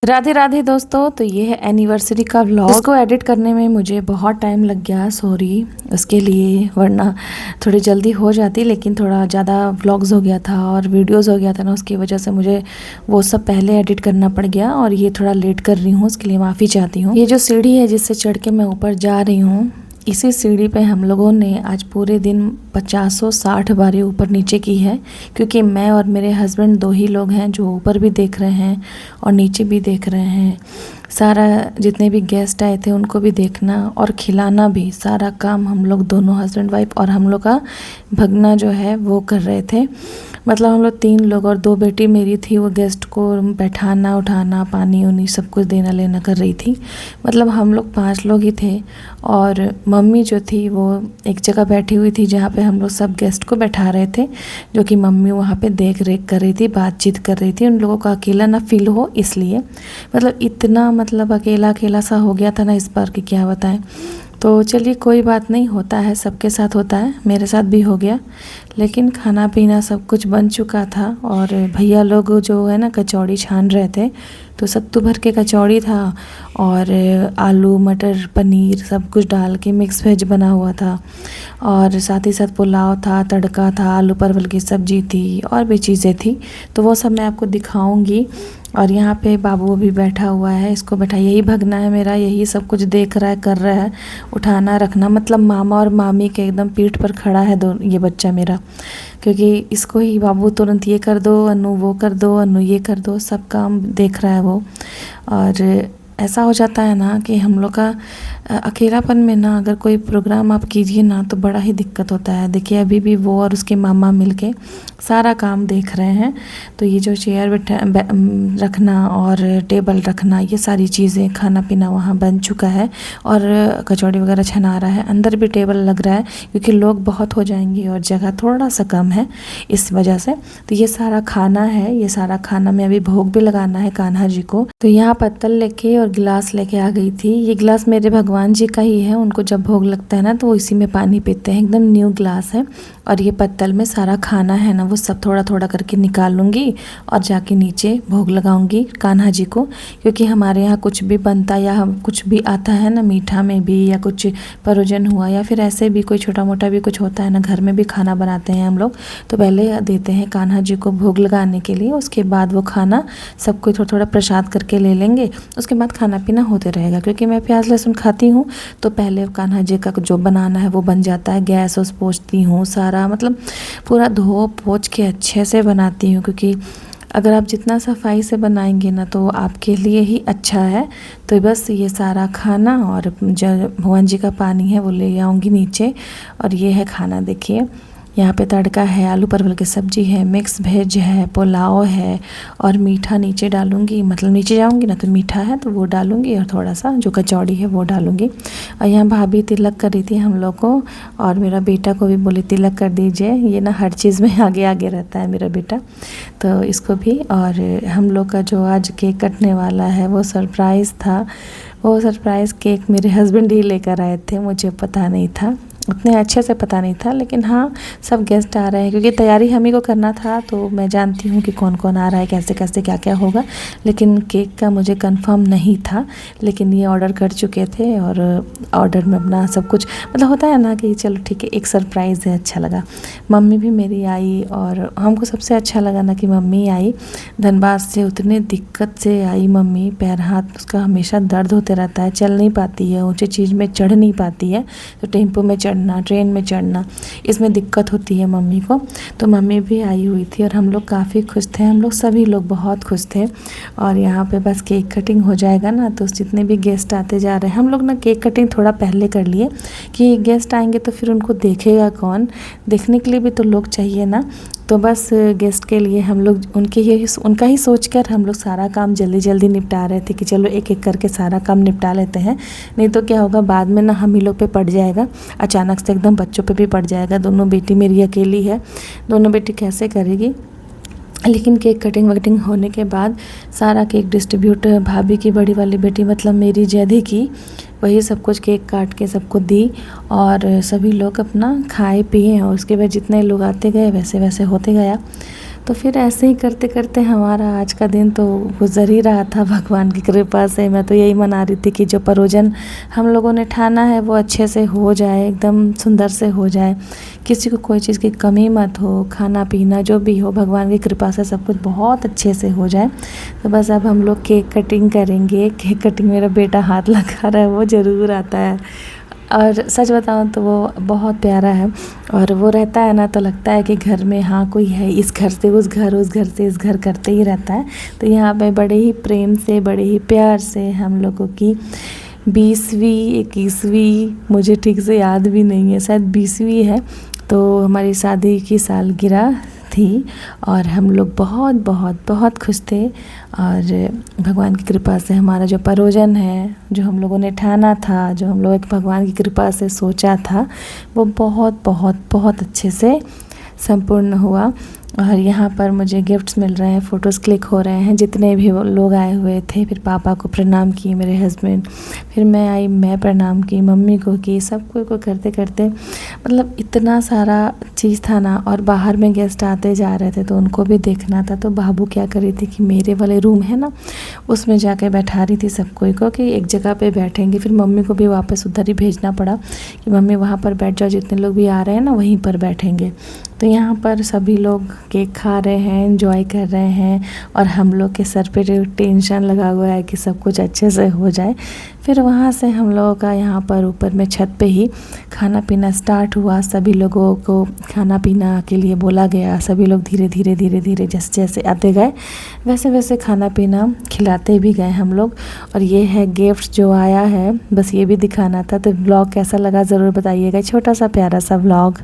राधे राधे दोस्तों। तो ये है एनिवर्सरी का व्लॉग। इसको एडिट करने में मुझे बहुत टाइम लग गया, सॉरी उसके लिए, वरना थोड़ी जल्दी हो जाती, लेकिन थोड़ा ज़्यादा व्लॉग्स हो गया था और वीडियोस हो गया था ना, उसकी वजह से मुझे वो सब पहले एडिट करना पड़ गया और ये थोड़ा लेट कर रही हूँ, उसके लिए माफ़ी चाहती हूँ। ये जो सीढ़ी है जिससे चढ़ के मैं ऊपर जा रही हूँ, इसी सीढ़ी पे हम लोगों ने आज पूरे दिन 50-60 बारी ऊपर नीचे की है, क्योंकि मैं और मेरे हस्बैंड दो ही लोग हैं जो ऊपर भी देख रहे हैं और नीचे भी देख रहे हैं। सारा जितने भी गेस्ट आए थे उनको भी देखना और खिलाना भी, सारा काम हम लोग दोनों हस्बैंड वाइफ और हम लोग का भगना जो है वो कर रहे थे। मतलब हम लोग 3 लोग और 2 बेटी मेरी थी, वो गेस्ट को बैठाना उठाना पानी उनी सब कुछ देना लेना कर रही थी। मतलब हम लोग 5 लोग ही थे और मम्मी जो थी वो एक जगह बैठी हुई थी जहाँ पे हम लोग सब गेस्ट को बैठा रहे थे, जो कि मम्मी वहाँ पे देख रेख कर रही थी, बातचीत कर रही थी, उन लोगों का अकेला ना फील हो इसलिए। मतलब इतना मतलब अकेला अकेला सा हो गया था ना इस बार कि क्या बताएं। तो चलिए कोई बात नहीं, होता है, सबके साथ होता है, मेरे साथ भी हो गया। लेकिन खाना पीना सब कुछ बन चुका था और भैया लोग जो है ना कचौड़ी छान रहे थे, तो सत्तू भर के कचौड़ी था और आलू मटर पनीर सब कुछ डाल के मिक्स वेज बना हुआ था और साथ ही साथ पुलाव था, तड़का था, आलू परवल की सब्जी थी और भी चीज़ें थी। तो वो सब मैं आपको दिखाऊंगी। और यहाँ पे बाबू भी बैठा हुआ है, इसको बैठा, यही भगना है मेरा, यही सब कुछ देख रहा है, कर रहा है, उठाना रखना, मतलब मामा और मामी के एकदम पीठ पर खड़ा है ये बच्चा मेरा, क्योंकि इसको ही बाबू तुरंत ये कर दो अनु, वो कर दो अनु, ये कर दो, सब काम देख रहा है वो। और ऐसा हो जाता है ना कि हम लोग का अकेलापन में ना अगर कोई प्रोग्राम आप कीजिए ना तो बड़ा ही दिक्कत होता है। देखिए अभी भी वो और उसके मामा मिलके सारा काम देख रहे हैं। तो ये जो चेयर रखना और टेबल रखना, ये सारी चीज़ें, खाना पीना वहाँ बन चुका है और कचौड़ी वगैरह छना रहा है। अंदर भी टेबल लग रहा है क्योंकि लोग बहुत हो जाएंगे और जगह थोड़ा सा कम है इस वजह से। तो ये सारा खाना है, ये सारा खाना में अभी भोग भी लगाना है कान्हा जी को। तो यहाँ पत्तल लेके और गिलास लेके आ गई थी। ये गिलास मेरे भगवान जी का ही है, उनको जब भोग लगता है ना तो वो इसी में पानी पीते हैं, एकदम न्यू गिलास है। और ये पत्तल में सारा खाना है ना वो सब थोड़ा थोड़ा करके निकाल लूँगी और जाके नीचे भोग लगाऊंगी कान्हा जी को। क्योंकि हमारे यहाँ कुछ भी बनता या हम कुछ भी आता है ना, मीठा में भी या कुछ परोजन हुआ या फिर ऐसे भी कोई छोटा मोटा भी कुछ होता है ना, घर में भी खाना बनाते हैं हम लोग, तो पहले देते हैं कान्हा जी को भोग लगाने के लिए। उसके बाद वो खाना सबको थोड़ा थोड़ा प्रसाद करके ले लेंगे, उसके बाद खाना पीना होते रहेगा। क्योंकि मैं प्याज लहसुन खाती हूँ तो पहले कान्हा जी का जो बनाना है वो बन जाता है, गैस उस पोंछती हूँ, सारा मतलब पूरा धो पोंछ के अच्छे से बनाती हूँ। क्योंकि अगर आप जितना सफाई से बनाएंगे ना तो आपके लिए ही अच्छा है। तो बस ये सारा खाना और जो भगवान जी का पानी है वो ले आऊँगी नीचे। और ये है खाना, देखिए यहाँ पे तड़का है, आलू परवल की सब्जी है, मिक्स वेज है, पुलाव है और मीठा नीचे डालूंगी, मतलब नीचे जाऊंगी ना तो मीठा है तो वो डालूंगी और थोड़ा सा जो कचौड़ी है वो डालूंगी। और यहाँ भाभी तिलक कर रही थी हम लोग को और मेरा बेटा को भी बोली तिलक कर दीजिए। ये ना हर चीज़ में आगे आगे रहता है मेरा बेटा, तो इसको भी। और हम लोग का जो आज केक कटने वाला है वो सरप्राइज़ था। वो सरप्राइज़ केक मेरे हस्बैंड ही लेकर आए थे, मुझे पता नहीं था, उतने अच्छे से पता नहीं था, लेकिन हाँ सब गेस्ट आ रहे हैं क्योंकि तैयारी हम ही को करना था। तो मैं जानती हूँ कि कौन कौन आ रहा है, कैसे कैसे क्या क्या होगा, लेकिन केक का मुझे कंफर्म नहीं था। लेकिन ये ऑर्डर कर चुके थे और ऑर्डर में अपना सब कुछ, मतलब होता है ना कि चलो ठीक है एक सरप्राइज़ है, अच्छा लगा। मम्मी भी मेरी आई और हमको सबसे अच्छा लगा ना कि मम्मी आई धनबाद से, उतने दिक्कत से आई मम्मी, पैर हाथ उसका हमेशा दर्द होते रहता है, चल नहीं पाती है, ऊँची चीज़ में चढ़ नहीं पाती है, तो टेम्पो में चढ़ना, ट्रेन में चढ़ना, इसमें दिक्कत होती है मम्मी को। तो मम्मी भी आई हुई थी और हम लोग काफ़ी खुश थे, हम लोग सभी लोग बहुत खुश थे। और यहाँ पे बस केक कटिंग हो जाएगा ना तो जितने भी गेस्ट आते जा रहे हैं, हम लोग ना केक कटिंग थोड़ा पहले कर लिए कि गेस्ट आएंगे तो फिर उनको देखेगा कौन, देखने के लिए भी तो लोग चाहिए ना। तो बस गेस्ट के लिए हम लोग उनका ही सोच कर हम लोग सारा काम जल्दी जल्दी निपटा रहे थे कि चलो एक एक करके सारा काम निपटा लेते हैं, नहीं तो क्या होगा बाद में ना हम ही लोग पे पड़ जाएगा, अचानक से एकदम बच्चों पे भी पड़ जाएगा। दोनों बेटी मेरी अकेली है, दोनों बेटी कैसे करेगी। लेकिन केक कटिंग वटिंग होने के बाद सारा केक डिस्ट्रीब्यूट भाभी की बड़ी वाली बेटी मतलब मेरी जैधी की, वही सब कुछ केक काट के सबको दी और सभी लोग अपना खाए पिए और उसके बाद जितने लोग आते गए वैसे वैसे होते गया। तो फिर ऐसे ही करते करते हमारा आज का दिन तो गुज़र ही रहा था भगवान की कृपा से। मैं तो यही मना रही थी कि जो परोजन हम लोगों ने ठाना है वो अच्छे से हो जाए, एकदम सुंदर से हो जाए, किसी को कोई चीज़ की कमी मत हो, खाना पीना जो भी हो भगवान की कृपा से सब कुछ बहुत अच्छे से हो जाए। तो बस अब हम लोग केक कटिंग करेंगे। केक कटिंग मेरा बेटा हाथ लगा रहा है, वो ज़रूर आता है और सच बताऊँ तो वो बहुत प्यारा है और वो रहता है ना तो लगता है कि घर में हाँ कोई है, इस घर से उस घर, उस घर से इस घर करते ही रहता है। तो यहाँ पे बड़े ही प्रेम से, बड़े ही प्यार से हम लोगों की 20वीं 21वीं, मुझे ठीक से याद भी नहीं है, शायद 20वीं है, तो हमारी शादी की सालगिरह थी और हम लोग बहुत बहुत बहुत खुश थे। और भगवान की कृपा से हमारा जो परोजन है, जो हम लोगों ने ठाना था, जो हम लोग भगवान की कृपा से सोचा था, वो बहुत बहुत बहुत अच्छे से संपूर्ण हुआ। और यहाँ पर मुझे गिफ्ट्स मिल रहे हैं, फ़ोटोज़ क्लिक हो रहे हैं। जितने भी वो लोग आए हुए थे, फिर पापा को प्रणाम किए मेरे हस्बैंड, फिर मैं आई, मैं प्रणाम की, मम्मी को की, सब को करते करते मतलब इतना सारा चीज़ था ना। और बाहर में गेस्ट आते जा रहे थे तो उनको भी देखना था। तो बाबू क्या कर रही थी कि मेरे वाले रूम है ना, उसमें जाके बैठा रही थी सब को कि एक जगह पे बैठेंगे। फिर मम्मी को भी वापस उधर ही भेजना पड़ा कि मम्मी वहाँ पर बैठ जाओ, जितने लोग भी आ रहे हैं ना वहीं पर बैठेंगे। तो यहाँ पर सभी लोग केक खा रहे हैं, एंजॉय कर रहे हैं और हम लोग के सर पे टेंशन लगा हुआ है कि सब कुछ अच्छे से हो जाए। फिर वहाँ से हम लोगों का यहाँ पर ऊपर में छत पे ही खाना पीना स्टार्ट हुआ। सभी लोगों को खाना पीना के लिए बोला गया। सभी लोग धीरे धीरे जैसे जैसे आते गए वैसे वैसे खाना पीना खिलाते भी गए हम लोग। और ये है गिफ्ट जो आया है, बस ये भी दिखाना था। तो ब्लॉग कैसा लगा ज़रूर बताइएगा, छोटा सा प्यारा सा ब्लॉग।